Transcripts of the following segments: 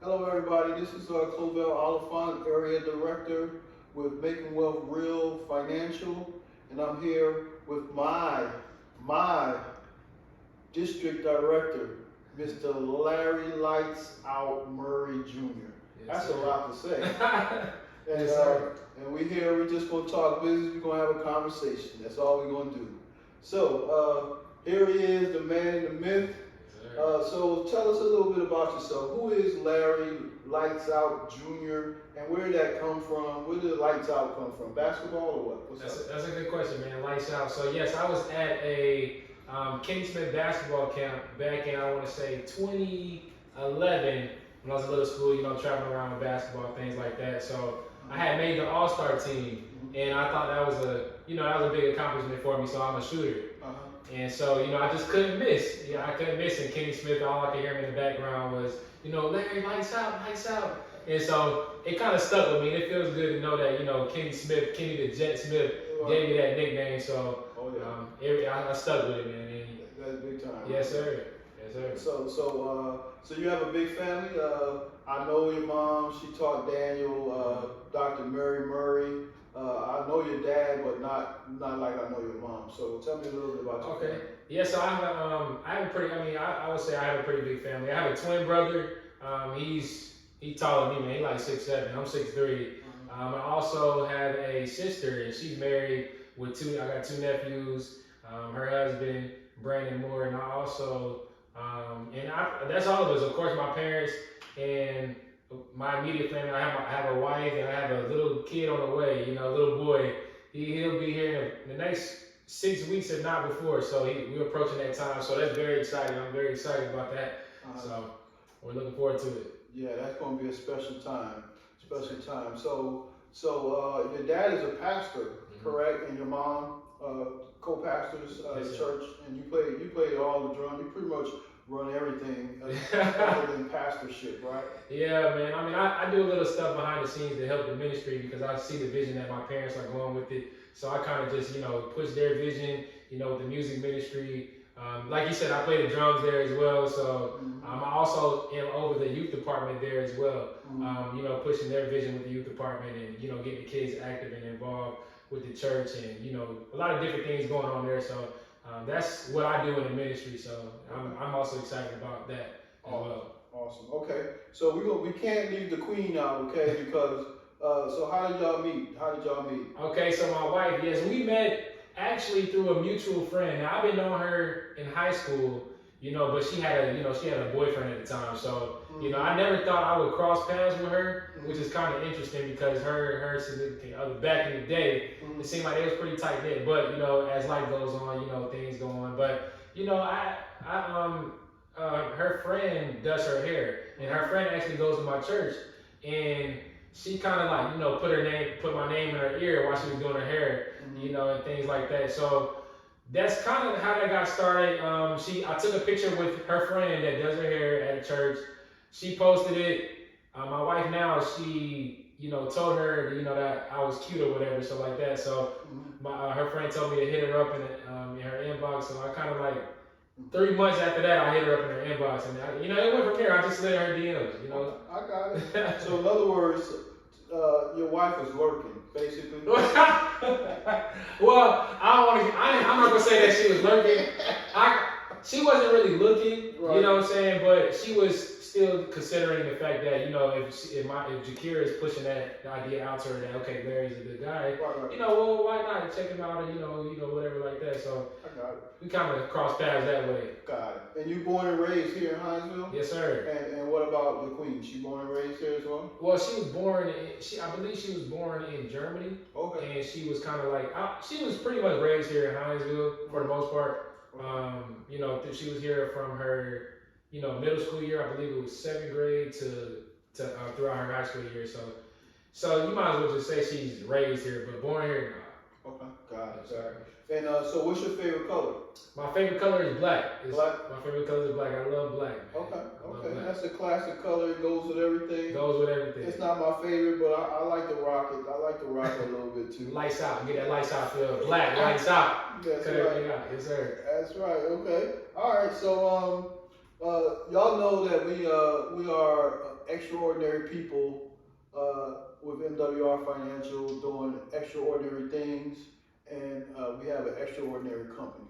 Hello, everybody. This is Clovel Oliphant, Area Director with Making Wealth Real Financial, and I'm here with my District Director, Mr. Larry Lights Out Murray Jr. Yes, That's a sir. lot to say. And, Yes, sir. and we here, we just gonna talk business, we're gonna have a conversation. That's all we're gonna do. So, here he is, the man, the myth. Yes, sir. So tell us a little bit about yourself. Who is Larry Lights Out Jr. and where did that come from? Where did Lights Out come from? Basketball or what? What's up? That's a good question, man. Lights out. So yes, I was at a Kenny Smith basketball camp back in, I want to say 2011 when I was in little school. Traveling around with basketball, things like that. So I had made the All-Star team, and I thought that was a big accomplishment for me. So I'm a shooter. Uh-huh. And so, I just couldn't miss. I couldn't miss. And Kenny Smith, all I could hear him in the background was, Larry, lights out, lights out. And so it kind of stuck with me. And it feels good to know that, Kenny Smith, Kenny the Jet Smith, gave me that nickname. So I stuck with it, man. And That's big time. yes, sir. Yes, sir. So you have a big family. I know your mom. She taught Daniel, Dr. Mary Murray. I know your dad, but not like I know your mom. So tell me a little bit about your Okay. family. Yeah, so I have a pretty, I would say I have a pretty big family. I have a twin brother. He's taller than me, man. He's like 6'7". I'm 6'3". I also have a sister, and she's married with I got two nephews. Her husband, Brandon Moore, and I also, that's all of us. Of course, my parents and my immediate family. I have a wife, and I have a little kid on the way. A little boy. He'll be here in the next 6 weeks, if not before. So we're approaching that time. So that's very exciting. I'm very excited about that. So we're looking forward to it. Yeah, that's going to be a special time. Special time. So your dad is a pastor, correct? And your mom co-pastors Yes, the sir. church, and you play all the drum. You pretty much run everything other than pastorship, right? Yeah, man. I do a little stuff behind the scenes to help the ministry because I see the vision that my parents are going with it. So I kind of just, push their vision, with the music ministry. Like you said, I play the drums there as well. So I also am over the youth department there as well. Pushing their vision with the youth department and, getting the kids active and involved with the church and, a lot of different things going on there. So that's what I do in the ministry. So I'm also excited about that as well. Awesome. Okay. So we can't leave the queen out, okay? Because so how did y'all meet? Okay, so my wife, yes, we met actually through a mutual friend. Now I've been knowing her in high school, but she had a boyfriend at the time. So, I never thought I would cross paths with her, which is kind of interesting because her significant other back in the day, it seemed like they was pretty tight knit. But, as life goes on, things go on. But, her friend does her hair, and her friend actually goes to my church, and she kind of like, put my name in her ear while she was doing her hair, and things like that. So that's kind of how that got started. I took a picture with her friend that does her hair at a church. She posted it. My wife now, she, told her, that I was cute or whatever, so like that. So her friend told me to hit her up in her inbox. So I kind of like 3 months after that, I hit her up in her inbox, and it went from there. I just slid her DMs. I got it. So in other words, your wife is lurking, basically. Well, I'm not gonna say that she was lurking. She wasn't really looking, Right. you know what I'm saying, but she was still considering the fact that if Jakira is pushing that idea out to her that okay, Larry's a good guy, Right. well, why not check him out, or whatever like that. So I got it. we kind of crossed paths that way. Got it. And you born and raised here in Hinesville? Yes, sir. And what about the queen? She born and raised here as well? Well, she was born. I believe she was born in Germany. Okay. And she was kind of like, she was pretty much raised here in Hinesville for the most part. She was here from her, middle school year. I believe it was 7th grade to throughout her high school year. So you might as well just say she's raised here, but born here. Okay. Got it. Sorry. And so what's your favorite color? My favorite color is black. Black? My favorite color is black. I love black. Man. Okay. I love Okay. black. That's a classic color. It goes with everything. Goes with everything. It's not my favorite, but I like to rock it. I like to rock it a little bit too. Lights out. Get that lights out feel. Black. Lights out. That's Cut right. everything out. Yes, sir. That's right. Okay. All right. So Y'all know that we are extraordinary people with MWR Financial doing extraordinary things, and we have an extraordinary company.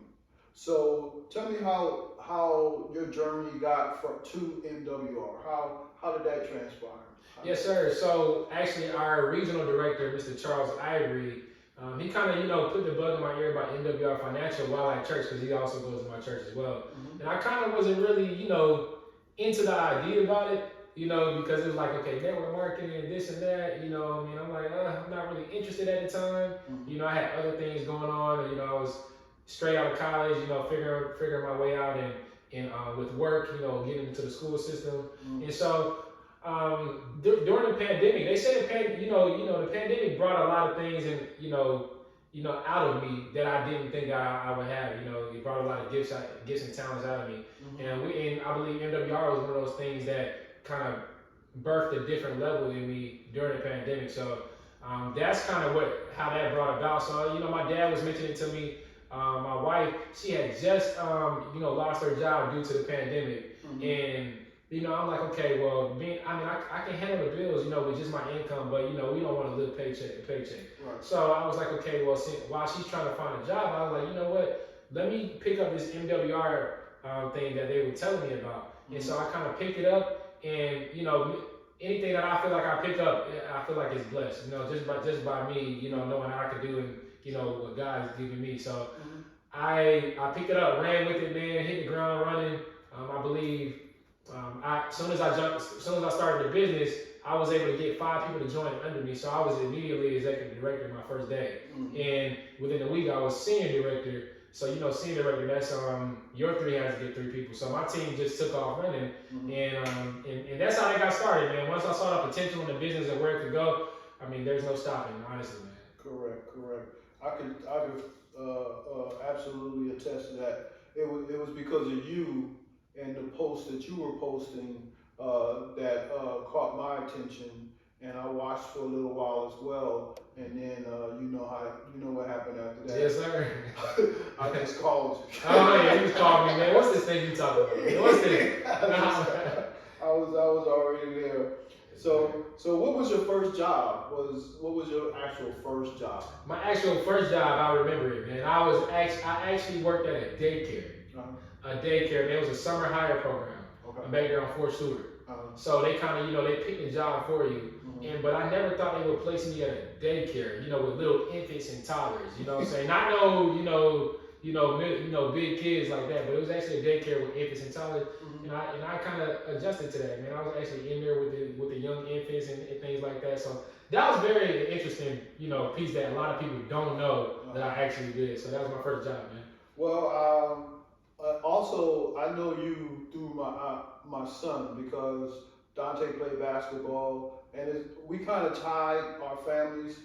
So tell me how your journey got to MWR. How did that transpire? Yes, sir. So actually, our regional director, Mr. Charles Ivory, he kind of, put the bug in my ear about MWR Financial while at church because he also goes to my church as well. Mm-hmm. And I kind of wasn't really, into the idea about it, because it was like, okay, network marketing and this and that, I'm like, I'm not really interested at the time. Mm-hmm. I had other things going on, and, I was straight out of college, figuring my way out and with work, getting into the school system. Mm-hmm. And so, during the pandemic, they say the pandemic brought a lot of things and out of me that I didn't think I would have. It brought a lot of gifts and talents out of me. Mm-hmm. And I believe MWR was one of those things that kind of birthed a different level in me during the pandemic. So that's kind of how that brought about. So my dad was mentioning to me. My wife, she had just lost her job due to the pandemic, Mm-hmm. and I'm like, okay, well, I can handle the bills, with just my income, but we don't want to live paycheck to paycheck. Right. So I was like, okay, well, while she's trying to find a job, I was like, you know what? Let me pick up this MWR thing that they were telling me about, Mm-hmm. and so I kind of picked it up, and anything that I feel like I pick up, I feel like it's blessed, just by me, knowing how I can do and what God is giving me. So Mm-hmm. I picked it up, ran with it, man, hit the ground running. I believe. As soon as I started the business, I was able to get 5 people to join under me. So I was immediately executive director my first day, Mm-hmm. and within a week I was senior director. So senior director, that's your 3 has to get 3 people. So my team just took off running, Mm-hmm. and that's how I got started, man. Once I saw the potential in the business and where it could go, there's no stopping, honestly, man. Correct. I could absolutely attest to that. It was because of you and the post that you were posting that caught my attention, and I watched for a little while as well. And then you know what happened after that. Yes, sir. I just called you. Oh yeah, you just called me, man. What's this thing you talking about? What's this? I was already there. So what was your first job? What was your actual first job? My actual first job, I remember it, man. I actually worked at a daycare. Uh-huh. A daycare. There was a summer hire program. Okay. Back there on Fort Stewart. Uh-huh. So they kind of, they picked the job for you. Mm-hmm. But I never thought they would place me at a daycare, with little infants and toddlers. You know what I'm saying? Not big kids like that, but it was actually a daycare with infants and toddlers. Mm-hmm. And I kind of adjusted to that, man. I was actually in there with the young infants and things like that. So that was very interesting, piece that a lot of people don't know that I actually did. So that was my first job, man. Well, also I know you through my son because Dante played basketball, and we kind of tied our families.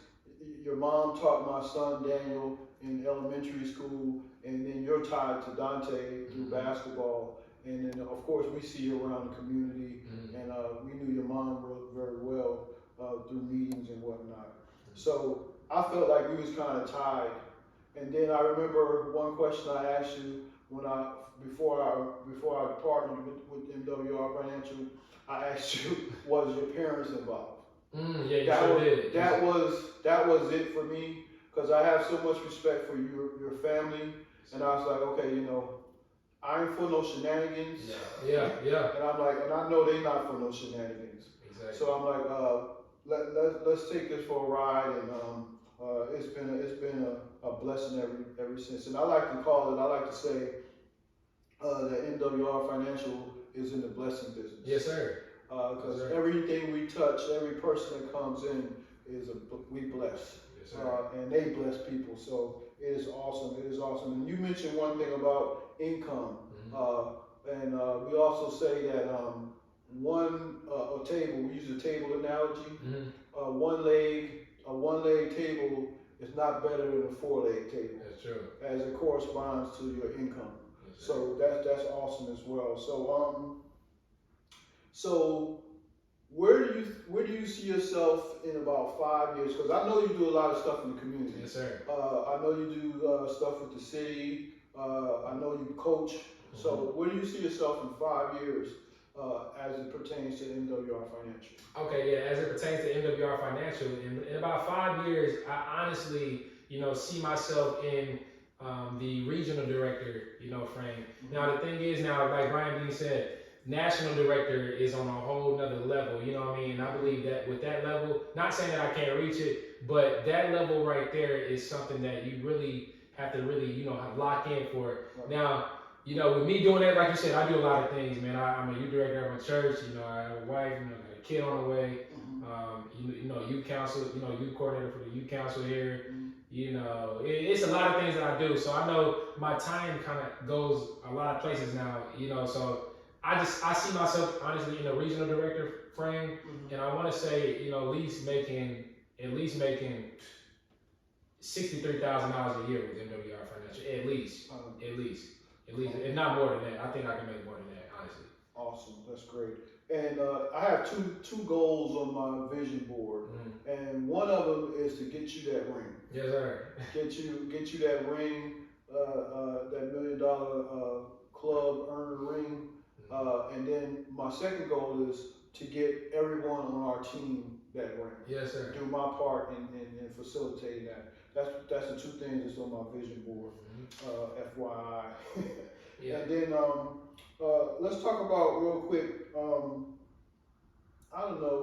Your mom taught my son Daniel in elementary school, and then you're tied to Dante through basketball. And then, of course, we see you around the community, and we knew your mom very well through meetings and whatnot. So I felt like we was kind of tied. And then I remember one question I asked you before I partnered with MWR Financial. I asked you, was your parents involved? Yeah, you sure did. That was it for me, because I have so much respect for your family, and I was like, okay, I ain't for no shenanigans. Yeah. And I'm like, and I know they not for no shenanigans. Exactly. So I'm like, let's take this for a ride, and it's been a blessing ever since. And I like to say that MWR Financial is in the blessing business. Yes, sir. Because everything we touch, every person that comes in we bless. Yes, sir. And they bless people. So it is awesome. And you mentioned one thing about income. And we also say that a table, we use a table analogy. A one-leg table is not better than a 4-leg table. That's true. As it corresponds to your income. Yes, so that's awesome as well. So where do you see yourself in about 5 years? Because I know you do a lot of stuff in the community. Yes, sir. I know you do stuff with the city. I know you coach So where do you see yourself in 5 years as it pertains to MWR Financial? Okay, yeah, as it pertains to MWR Financial, in about 5 years, I honestly, see myself in the regional director, frame. Now, the thing is now, like Brian Dean said, national director is on a whole nother level, you know what I mean? And I believe that with that level, not saying that I can't reach it, but that level right there is something that you really have to really, lock in for. Right. Now, with me doing that, like you said, I do a lot of things, man. I'm a youth director of my church, I have a wife, I got a kid on the way. Youth council, youth coordinator for the youth council here. It's a lot of things that I do. So I know my time kind of goes a lot of places now, so I see myself honestly in a regional director frame, and I want to say, at least making $63,000 a year with MWR Financial, at least, if not more than that. I think I can make more than that, honestly. Awesome, that's great. And I have two goals on my vision board, and one of them is to get you that ring. Yes, sir. Get you that ring, that $1 million club earner ring, and then my second goal is to get everyone on our team that ring. Yes, sir. Do my part in facilitating that. That's the two things that's on my vision board. FYI. Yeah. And then let's talk about real quick. I don't know.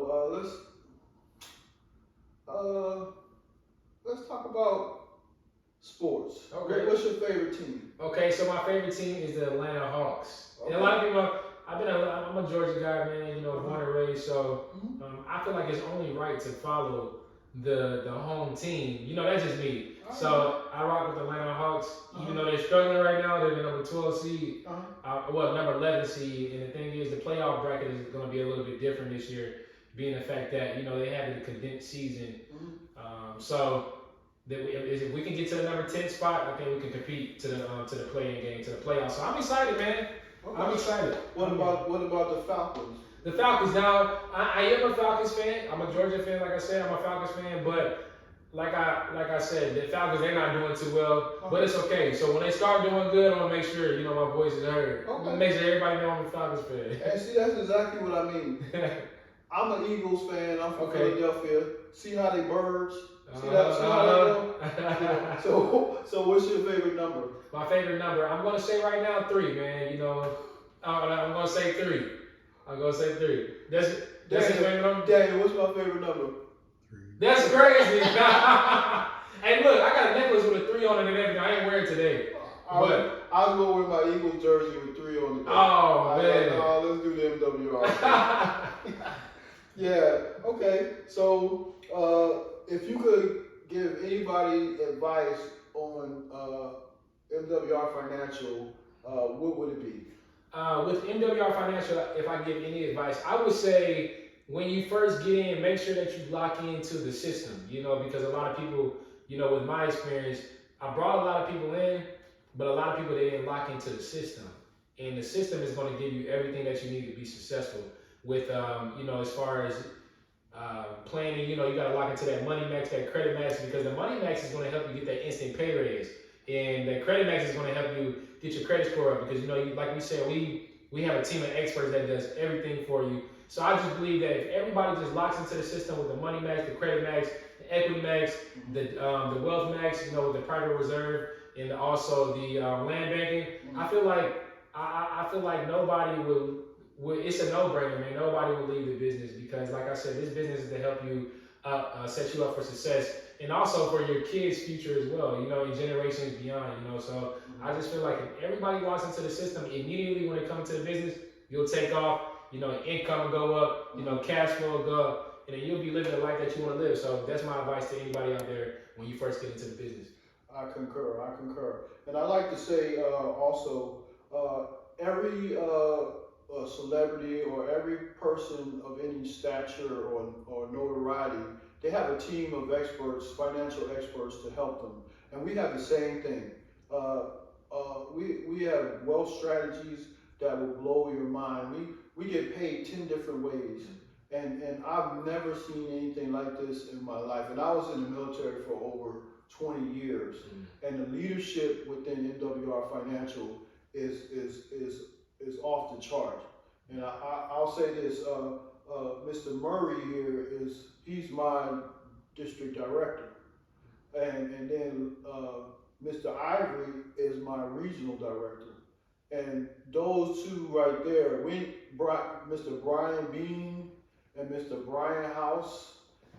Let's talk about sports. Okay. What's your favorite team? Okay, so my favorite team is the Atlanta Hawks. Okay. And a lot of people, I'm a Georgia guy, man. Born and raised. So I feel like it's only right to follow the home team. That's just me. So I rock with the Atlanta Hawks, even though they're struggling right now. They're the number 12 seed, number 11 seed. And the thing is, the playoff bracket is going to be a little bit different this year, being the fact that they had the condensed season. So if we can get to the number 10 spot, I think we can compete to the playing game, to the playoffs. So I'm excited, man. Okay. I'm excited. What about the Falcons? The Falcons. Now, I am a Falcons fan. I'm a Georgia fan, like I said. I'm a Falcons fan, but like I said, the Falcons, they're not doing too well, but it's okay. So when they start doing good, I'm gonna make sure my voice is heard. Okay. Make sure everybody know I'm a Falcons fan. And see, that's exactly what I mean. I'm an Eagles fan. I'm from Philadelphia. See how they birds? See how they go? So what's your favorite number? My favorite number, I'm gonna say right now 3, man. I'm gonna say 3. I'm gonna say 3. That's your favorite number? Daniel, what's my favorite number? 3. That's crazy. Hey, look, I got a necklace with a 3 on it and everything. I ain't wearing it today. I was gonna wear my Eagles jersey with 3 on it. Oh, man. Let's do the MWR. Yeah. Okay. So, if you could give anybody advice on MWR Financial, what would it be? With MWR Financial, if I give any advice, I would say when you first get in, make sure that you lock into the system, because a lot of people, with my experience, I brought a lot of people in, but a lot of people, they didn't lock into the system. And the system is going to give you everything that you need to be successful with, as far as planning, you got to lock into that money max, that credit max, because the money max is going to help you get that instant pay raise. And the credit max is going to help you get your credit score up because, like we said, we have a team of experts that does everything for you. So I just believe that if everybody just locks into the system with the money max, the credit max, the equity max, the wealth max, the private reserve, and also the land banking, I feel like nobody will. It's a no-brainer, man. Nobody will leave the business because, like I said, this business is to help you set you up for success and also for your kids' future as well, in generations beyond, So I just feel like if everybody walks into the system immediately when it comes to the business, you'll take off, income will go up, cash flow will go up, and then you'll be living the life that you want to live. So that's my advice to anybody out there when you first get into the business. I concur. And I like to say also, every celebrity or every person of any stature or notoriety, they have a team of experts, financial experts to help them. And we have the same thing. We have wealth strategies that will blow your mind. We get paid 10 different ways. And I've never seen anything like this in my life. And I was in the military for over 20 years. And the leadership within MWR Financial is off the chart. And I'll say this, Mr. Murray here he's my district director. And then Mr. Ivory is my regional director. And those two right there, Mr. Brian Bean and Mr. Brian House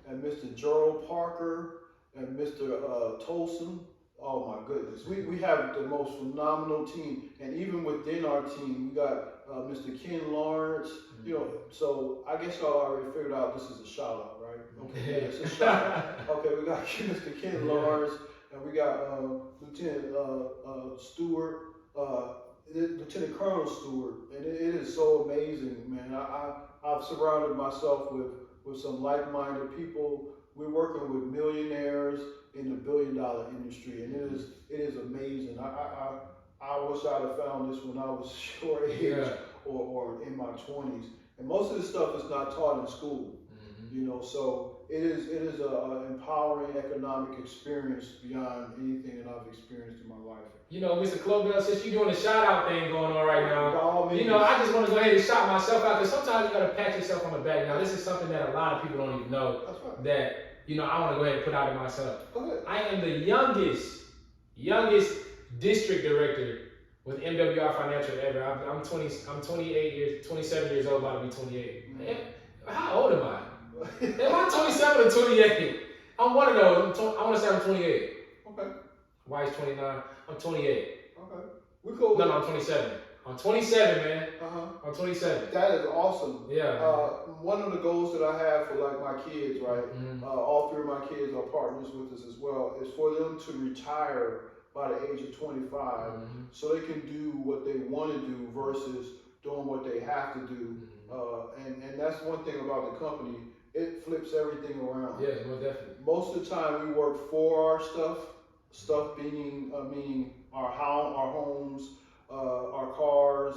and Mr. Gerald Parker and Mr. Tolson. Oh my goodness, we have the most phenomenal team. And even within our team, we got Mr. Ken Lawrence, so I guess y'all already figured out this is a shout out, right? Okay, yeah, it's a shout out. Okay, we got Mr. Ken Lawrence, and we got Lieutenant Stewart, Lieutenant Colonel Stewart, and it is so amazing, man. I've surrounded myself with some like-minded people. We're working with millionaires in the billion-dollar industry, and it is amazing. I wish I'd have found this when I was your age or in my 20s. And most of this stuff is not taught in school, so it is an empowering economic experience beyond anything that I've experienced in my life. Mr. Clovel, since you're doing the shout out thing going on right now, By all means. I just want to go ahead and shout myself out, because sometimes you got to pat yourself on the back. Now, this is something that a lot of people don't even know. That's right. That I want to go ahead and put out of myself. Go ahead. I am the youngest district director with MWR Financial ever. I'm 27 years old, about to be 28. Man, how old am I? Am I 27 or 28? I'm one of those. I want to say I'm 28. Okay. Wife's 29. I'm 28. Okay. We cool. No, I'm 27. I'm 27, man. I'm 27. That is awesome. Yeah. One of the goals that I have for like my kids, right? All three of my kids are partners with us as well, is for them to retire by the age of 25, so they can do what they want to do versus doing what they have to do. And that's one thing about the company. It flips everything around. Yeah, most definitely. Most of the time we work for our stuff meaning our homes, our cars,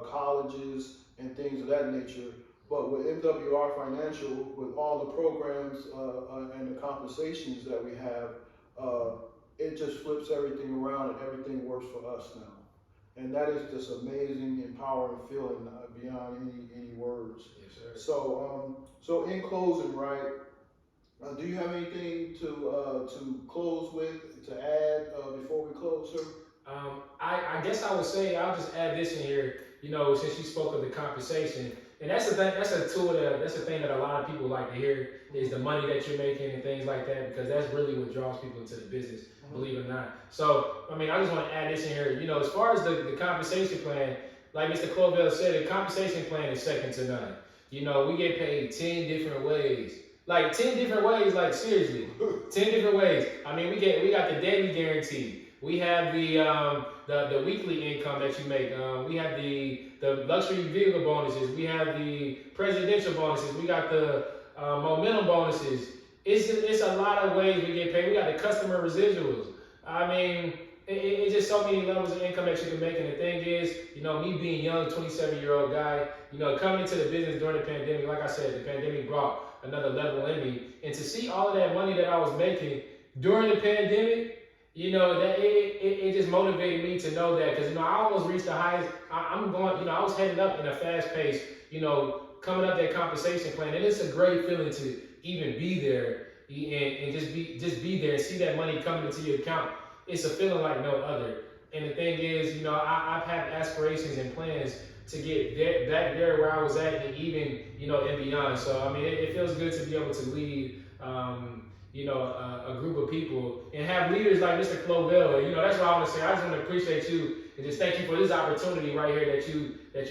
colleges, and things of that nature. But with MWR Financial, with all the programs and the compensations that we have, it just flips everything around and everything works for us now. And that is just amazing, empowering feeling beyond any words. Yes, sir. So in closing, right? Do you have anything to close with, to add before we close, sir? I guess I would say, I'll just add this in here, since you spoke of the compensation, and that's the thing, that's the thing that a lot of people like to hear, is the money that you're making and things like that, because that's really what draws people into the business, believe it or not. So, I just want to add this in here, as far as the compensation plan, like Mr. Clovel said, the compensation plan is second to none. We get paid 10 different ways. Like 10 different ways, like seriously, 10 different ways. We got the daily guarantee. We have the weekly income that you make. We have the luxury vehicle bonuses. We have the presidential bonuses. We got the momentum bonuses. It's a lot of ways we get paid. We got the customer residuals. It's just so many levels of income that you can make. And the thing is, me being young, 27-year-old guy, coming into the business during the pandemic, like I said, the pandemic brought another level in me. And to see all of that money that I was making during the pandemic, that it just motivated me to know that, because I almost reached the highest. I was heading up in a fast pace, coming up that compensation plan, and it's a great feeling to even be there and just be there and see that money coming into your account. It's a feeling like no other. And the thing is, I've had aspirations and plans to get back there where I was at, and even and beyond. So it feels good to be able to lead a group of people and have leaders like Mr. Clovel. That's what I want to say. I just want to appreciate you and just thank you for this opportunity right here that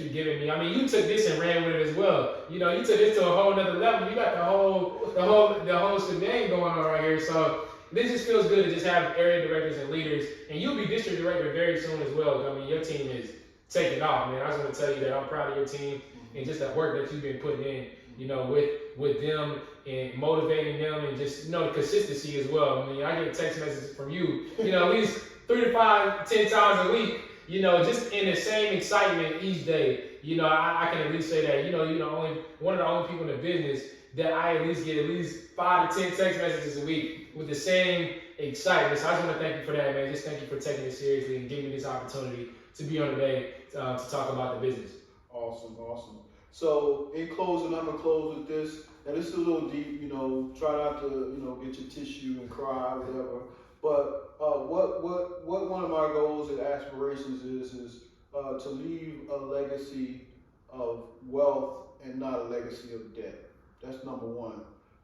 you've given me. You took this and ran with it as well. You took this to a whole nother level. You got the whole shebang going on right here. So this just feels good to just have area directors and leaders, and you'll be district director very soon as well. Your team is taking off, man. I just want to tell you that I'm proud of your team and just the work that you've been putting in, with them and motivating them, and just, the consistency as well. I get text messages from you, at least 3 to 5, 10 times a week, just in the same excitement each day. I can at least say that, you're one of the only people in the business that I at least get 5 to 10 text messages a week with the same excitement. So I just want to thank you for that, man. Just thank you for taking it seriously and giving me this opportunity to be on today to talk about the business. Awesome, awesome. So in closing, I'm gonna close with this, and this is a little deep, try not to, get your tissue and cry, whatever. But what one of my goals and aspirations is to leave a legacy of wealth and not a legacy of debt. That's number one.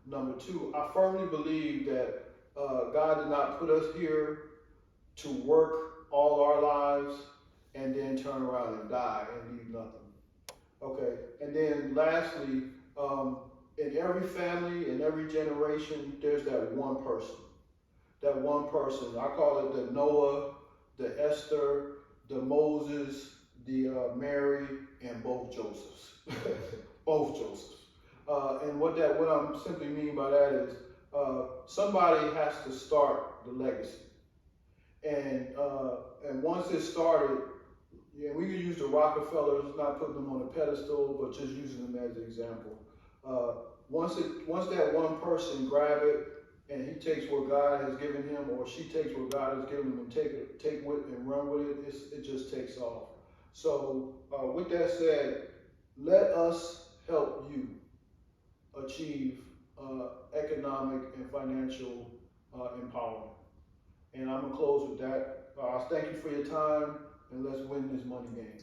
Number two, I firmly believe that God did not put us here to work all our lives and then turn around and die and leave nothing. Okay, and then lastly, in every family, in every generation, there's that one person. That one person. I call it the Noah, the Esther, the Moses, the Mary, and both Josephs. Both Josephs. And what I'm simply mean by that is somebody has to start the legacy. And once it started, yeah, we could use the Rockefellers, not putting them on a pedestal, but just using them as an example. Once that one person grab it and he takes what God has given him, or she takes what God has given him and take with and run with it, it just takes off. So with that said, let us help you achieve economic and financial empowerment. And I'm gonna close with that. Thank you for your time, and let's win this money game.